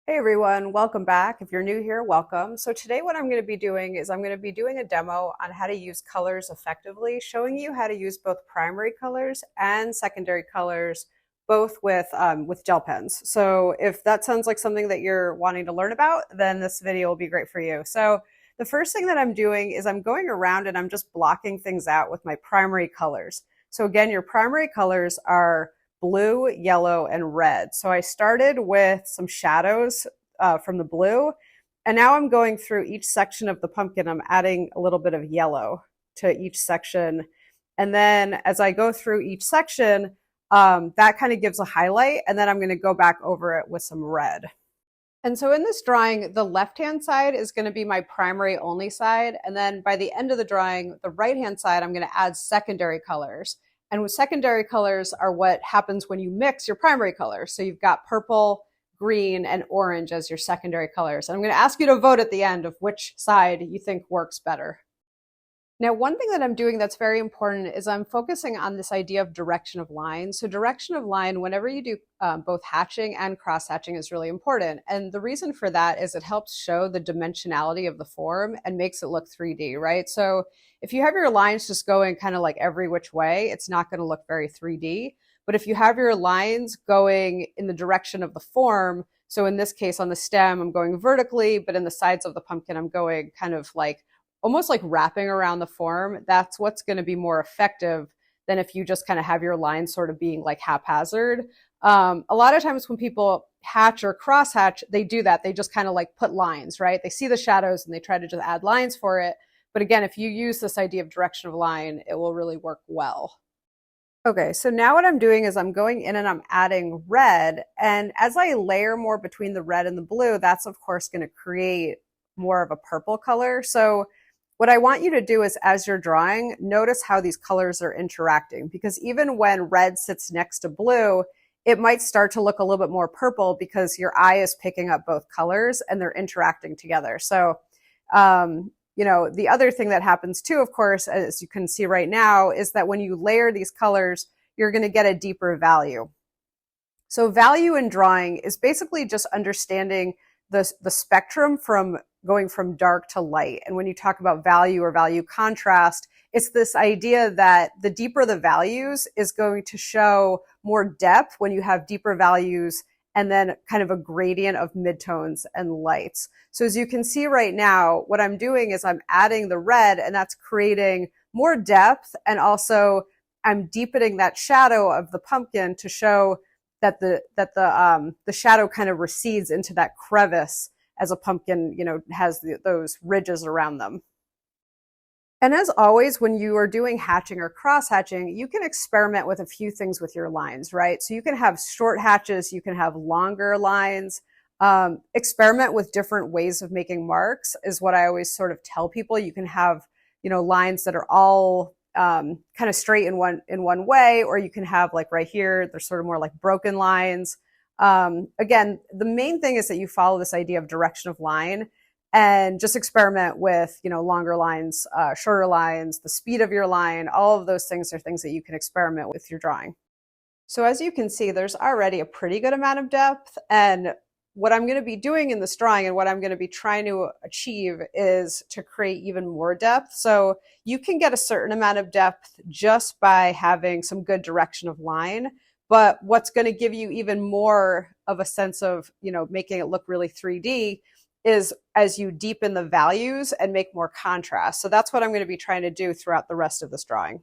Hey everyone, welcome back. If you're new here, welcome. So today what I'm going to be doing is I'm going to be doing a demo on how to use colors effectively, showing you how to use both primary colors and secondary colors, both with gel pens. So if that sounds like something that you're wanting to learn about, then this video will be great for you. So the first thing that I'm doing is I'm going around and I'm just blocking things out with my primary colors. So again, your primary colors are blue, yellow, and red. So I started with some shadows from the blue, and now I'm going through each section of the pumpkin. I'm adding a little bit of yellow to each section. And then as I go through each section, that kind of gives a highlight, and then I'm going to go back over it with some red. And so in this drawing, the left-hand side is going to be my primary only side. And then by the end of the drawing, the right-hand side, I'm going to add secondary colors. And with secondary colors are what happens when you mix your primary colors. So you've got purple, green, and orange as your secondary colors. And I'm going to ask you to vote at the end of which side you think works better. Now, one thing that I'm doing that's very important is I'm focusing on this idea of direction of line. So direction of line, whenever you do both hatching and cross hatching, is really important. And the reason for that is it helps show the dimensionality of the form and makes it look 3D, right? So if you have your lines just going kind of like every which way, it's not going to look very 3D. But if you have your lines going in the direction of the form, so in this case on the stem, I'm going vertically, but in the sides of the pumpkin, I'm going kind of like almost like wrapping around the form, that's what's going to be more effective than if you just kind of have your lines sort of being like haphazard. A lot of times when people hatch or cross hatch, they do that. They just kind of like put lines, right? They see the shadows and they try to just add lines for it. But again, if you use this idea of direction of line, it will really work well. Okay, so now what I'm doing is I'm going in and I'm adding red. And as I layer more between the red and the blue, that's of course going to create more of a purple color. So what I want you to do is as you're drawing, notice how these colors are interacting, because even when red sits next to blue, it might start to look a little bit more purple because your eye is picking up both colors and they're interacting together. So, the other thing that happens too, of course, as you can see right now, is that when you layer these colors, you're going to get a deeper value. So value in drawing is basically just understanding the spectrum from going from dark to light. And when you talk about value or value contrast, it's this idea that the deeper the values is going to show more depth when you have deeper values and then kind of a gradient of midtones and lights. So as you can see right now, what I'm doing is I'm adding the red, and that's creating more depth, and also I'm deepening that shadow of the pumpkin to show that the shadow kind of recedes into that crevice as a pumpkin, has those ridges around them. And as always, when you are doing hatching or cross hatching, you can experiment with a few things with your lines, right? So you can have short hatches, you can have longer lines. Experiment with different ways of making marks is what I always sort of tell people. You can have, lines that are all kind of straight in one way, or you can have like right here, they're sort of more like broken lines. Again, the main thing is that you follow this idea of direction of line and just experiment with, longer lines, shorter lines, the speed of your line. All of those things are things that you can experiment with your drawing. So as you can see, there's already a pretty good amount of depth. And what I'm going to be doing in this drawing and what I'm going to be trying to achieve is to create even more depth. So you can get a certain amount of depth just by having some good direction of line. But what's going to give you even more of a sense of, making it look really 3D is as you deepen the values and make more contrast. So that's what I'm going to be trying to do throughout the rest of this drawing.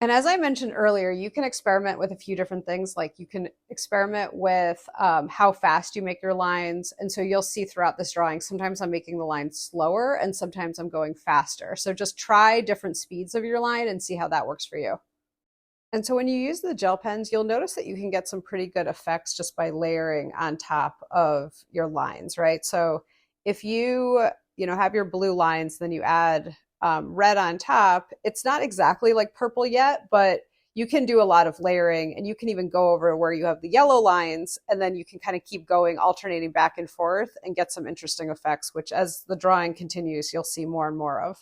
And as I mentioned earlier, you can experiment with a few different things. Like you can experiment with how fast you make your lines. And so you'll see throughout this drawing, sometimes I'm making the line slower and sometimes I'm going faster. So just try different speeds of your line and see how that works for you. And so when you use the gel pens, you'll notice that you can get some pretty good effects just by layering on top of your lines, right? So if you, have your blue lines, then you add red on top, it's not exactly like purple yet, but you can do a lot of layering, and you can even go over where you have the yellow lines, and then you can kind of keep going, alternating back and forth and get some interesting effects, which as the drawing continues, you'll see more and more of.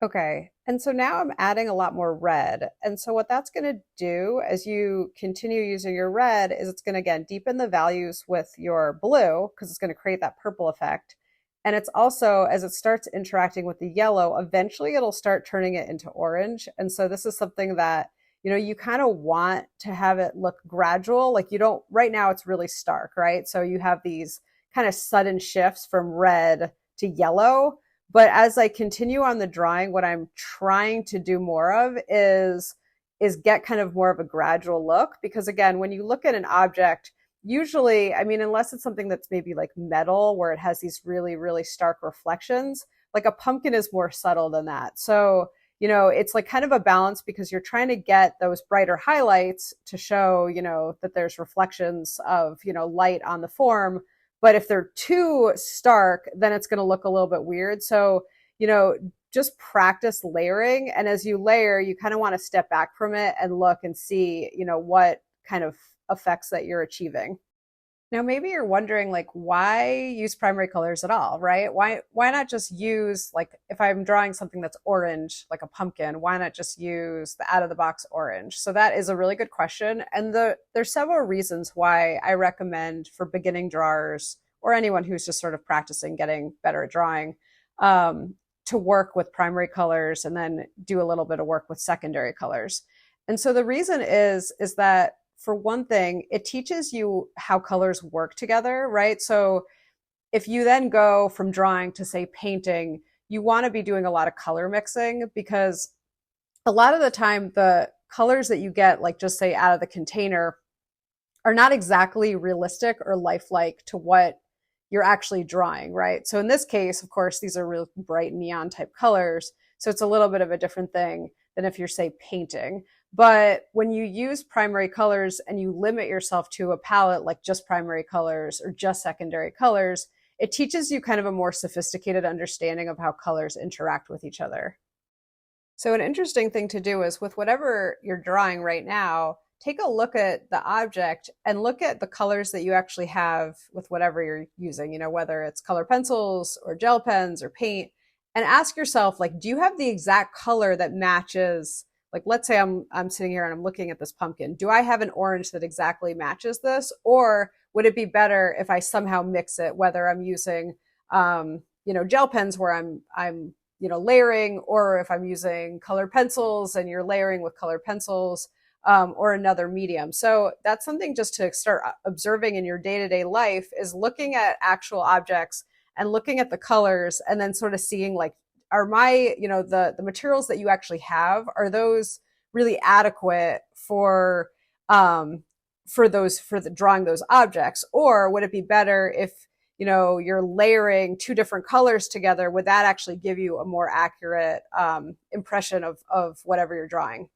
Okay, and so now I'm adding a lot more red. And so what that's going to do as you continue using your red is it's going to, again, deepen the values with your blue because it's going to create that purple effect. And it's also, as it starts interacting with the yellow, eventually it'll start turning it into orange. And so this is something that, you kind of want to have it look gradual. Like you don't, right now it's really stark, right? So you have these kind of sudden shifts from red to yellow. But as I continue on the drawing, what I'm trying to do more of is get kind of more of a gradual look. Because again, when you look at an object, usually, I mean, unless it's something that's maybe like metal where it has these really, really stark reflections, like a pumpkin is more subtle than that. So, it's like kind of a balance because you're trying to get those brighter highlights to show, that there's reflections of, light on the form. But if they're too stark, then it's going to look a little bit weird. So, just practice layering. And as you layer, you kind of want to step back from it and look and see, what kind of effects that you're achieving. Now, maybe you're wondering, like, why use primary colors at all, right? Why not just use, like, if I'm drawing something that's orange, like a pumpkin, why not just use the out of the box orange? So that is a really good question. And there's several reasons why I recommend for beginning drawers or anyone who's just sort of practicing getting better at drawing, to work with primary colors and then do a little bit of work with secondary colors. And so the reason is that for one thing, it teaches you how colors work together, right? So if you then go from drawing to, say, painting, you want to be doing a lot of color mixing because a lot of the time the colors that you get, like just say out of the container, are not exactly realistic or lifelike to what you're actually drawing, right? So in this case, of course, these are real bright neon type colors. So it's a little bit of a different thing than if you're, say, painting. But when you use primary colors and you limit yourself to a palette like just primary colors or just secondary colors, it teaches you kind of a more sophisticated understanding of how colors interact with each other. So an interesting thing to do is with whatever you're drawing right now, take a look at the object and look at the colors that you actually have with whatever you're using, whether it's color pencils or gel pens or paint, and ask yourself, like, do you have the exact color that matches? Like, let's say I'm sitting here and I'm looking at this pumpkin. Do I have an orange that exactly matches this? Or would it be better if I somehow mix it, whether I'm using, gel pens where I'm layering, or if I'm using colored pencils and you're layering with colored pencils, or another medium. So that's something just to start observing in your day-to-day life, is looking at actual objects and looking at the colors and then sort of seeing, like, are my, the materials that you actually have, are those really adequate for drawing those objects? Or would it be better if, you're layering two different colors together? Would that actually give you a more accurate impression of whatever you're drawing?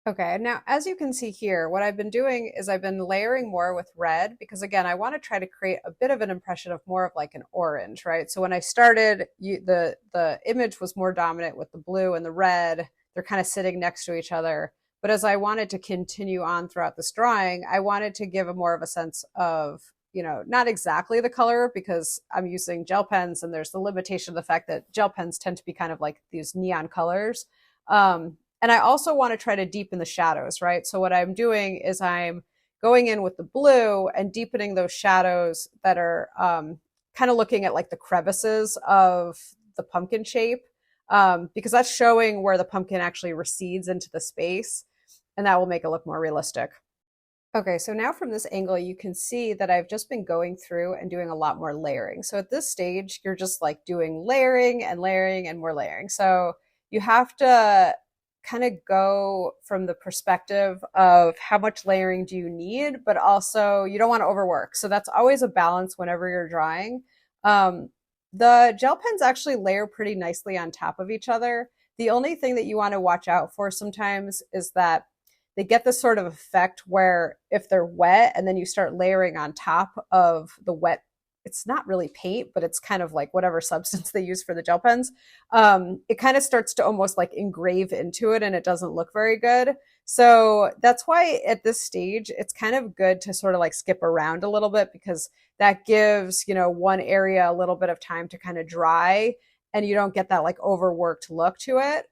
Okay, now as you can see here, what I've been doing is I've been layering more with red because, again, I want to try to create a bit of an impression of more of like an orange, right? So when I started, the image was more dominant with the blue and the red. They're kind of sitting next to each other. But as I wanted to continue on throughout this drawing, I wanted to give a more of a sense of, not exactly the color because I'm using gel pens and there's the limitation of the fact that gel pens tend to be kind of like these neon colors. And I also want to try to deepen the shadows, right? So what I'm doing is I'm going in with the blue and deepening those shadows that are kind of looking at like the crevices of the pumpkin shape, because that's showing where the pumpkin actually recedes into the space, and that will make it look more realistic. Okay, so now from this angle, you can see that I've just been going through and doing a lot more layering. So at this stage, you're just like doing layering and more layering. So you have to kind of go from the perspective of how much layering do you need, but also you don't want to overwork. So that's always a balance whenever you're drawing. The gel pens actually layer pretty nicely on top of each other. The only thing that you want to watch out for sometimes is that they get this sort of effect where if they're wet and then you start layering on top of the wet, it's not really paint, but it's kind of like whatever substance they use for the gel pens. It kind of starts to almost like engrave into it and it doesn't look very good. So that's why at this stage, it's kind of good to sort of like skip around a little bit, because that gives, one area a little bit of time to kind of dry. and you don't get that like overworked look to it.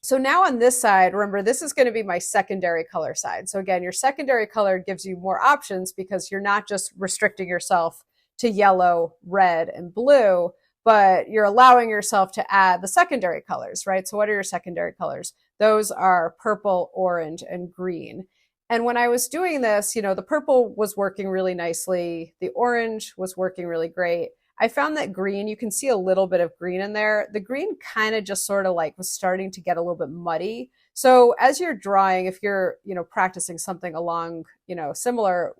So now on this side, remember, this is going to be my secondary color side. So again, your secondary color gives you more options because you're not just restricting yourself to yellow, red, and blue, but you're allowing yourself to add the secondary colors, right? So what are your secondary colors? Those are purple, orange, and green. And when I was doing this, the purple was working really nicely. The orange was working really great. I found that green, you can see a little bit of green in there. The green kind of just sort of like was starting to get a little bit muddy. So as you're drawing, if you're, practicing something along, similar,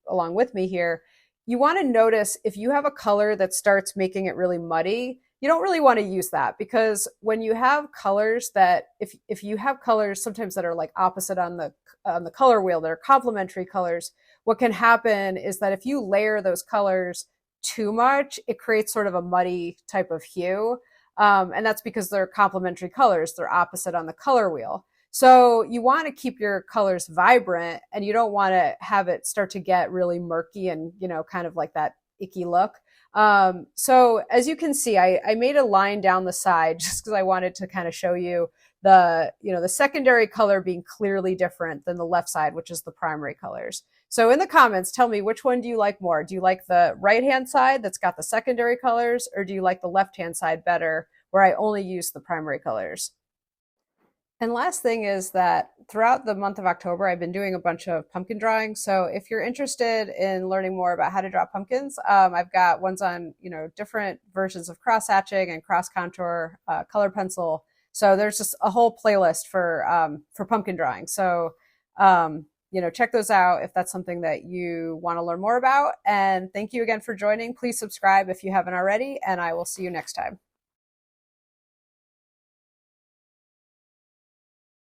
along with me here, you want to notice if you have a color that starts making it really muddy, you don't really want to use that, because when you have colors that, if you have colors sometimes that are like opposite on the color wheel, that are complementary colors, what can happen is that if you layer those colors too much, it creates sort of a muddy type of hue. And that's because they're complementary colors. They're opposite on the color wheel. So you want to keep your colors vibrant, and you don't want to have it start to get really murky and, kind of like that icky look. So as you can see, I made a line down the side just because I wanted to kind of show you the secondary color being clearly different than the left side, which is the primary colors. So in the comments, tell me, which one do you like more? Do you like the right-hand side that's got the secondary colors, or do you like the left-hand side better, where I only use the primary colors? And last thing is that throughout the month of October, I've been doing a bunch of pumpkin drawing. So if you're interested in learning more about how to draw pumpkins, I've got ones on, different versions of cross-hatching and cross-contour, color pencil. So there's just a whole playlist for pumpkin drawing. So, check those out if that's something that you want to learn more about. And thank you again for joining. Please subscribe if you haven't already, and I will see you next time.